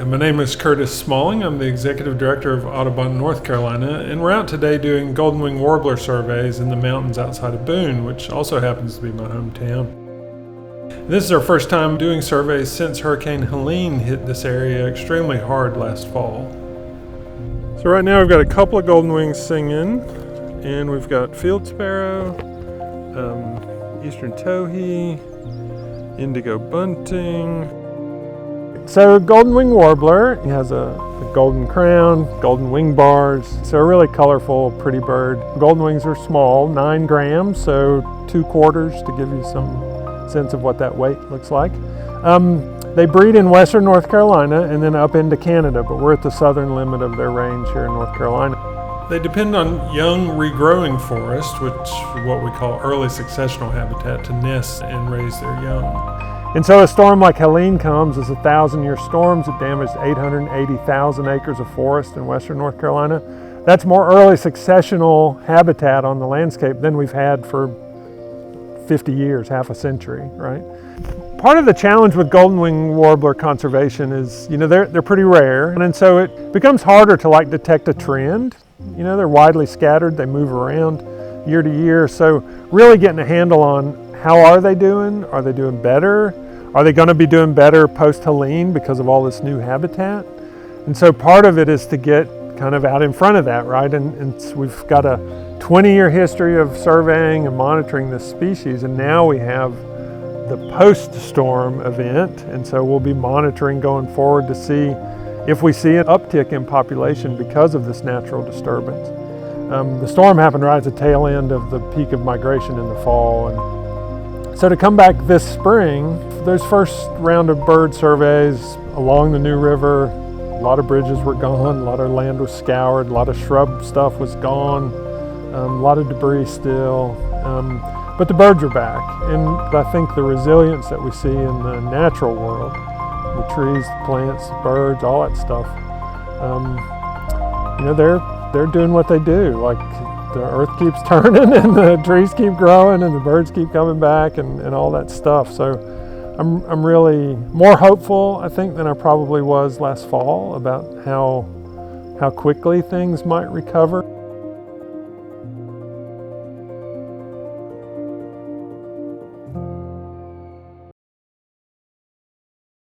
My name is Curtis Smalling. I'm the Executive Director of Audubon, North Carolina, and we're out today doing golden-winged warbler surveys in the mountains outside of Boone, which also happens to be my hometown. This is our first time doing surveys since Hurricane Helene hit this area extremely hard last fall. So right now we've got a couple of golden wings singing, and we've got field sparrow, eastern towhee, indigo bunting. So golden-winged warbler, he has a golden crown, golden wing bars, so a really colorful, pretty bird. Golden wings are small, 9 grams, so 2 quarters to give you some sense of what that weight looks like. They breed in western North Carolina and then up into Canada, but we're at the southern limit of their range here in North Carolina. They depend on young regrowing forest, which is what we call early successional habitat, to nest and raise their young. And so a storm like Helene comes as 1,000-year storms that damaged 880,000 acres of forest in western North Carolina. That's more early successional habitat on the landscape than we've had for 50 years, half a century, right? Part of the challenge with golden-winged warbler conservation is, they're pretty rare, and so it becomes harder to detect a trend. They're widely scattered, they move around year to year, so really getting a handle on how are they doing? Are they doing better? Are they going to be doing better post-Helene because of all this new habitat? And so part of it is to get kind of out in front of that, right? And we've got a 20-year history of surveying and monitoring this species, and now we have the post-storm event, and so we'll be monitoring going forward to see if we see an uptick in population because of this natural disturbance. The storm happened right at the tail end of the peak of migration in the fall, and so to come back this spring, those first round of bird surveys along the New River, a lot of bridges were gone, a lot of land was scoured, a lot of shrub stuff was gone, a lot of debris still, but the birds are back. And I think the resilience that we see in the natural world, the trees, the plants, the birds, all that stuff, they're doing what they do. The earth keeps turning and the trees keep growing and the birds keep coming back and all that stuff. So I'm really more hopeful, I think, than I probably was last fall about how quickly things might recover.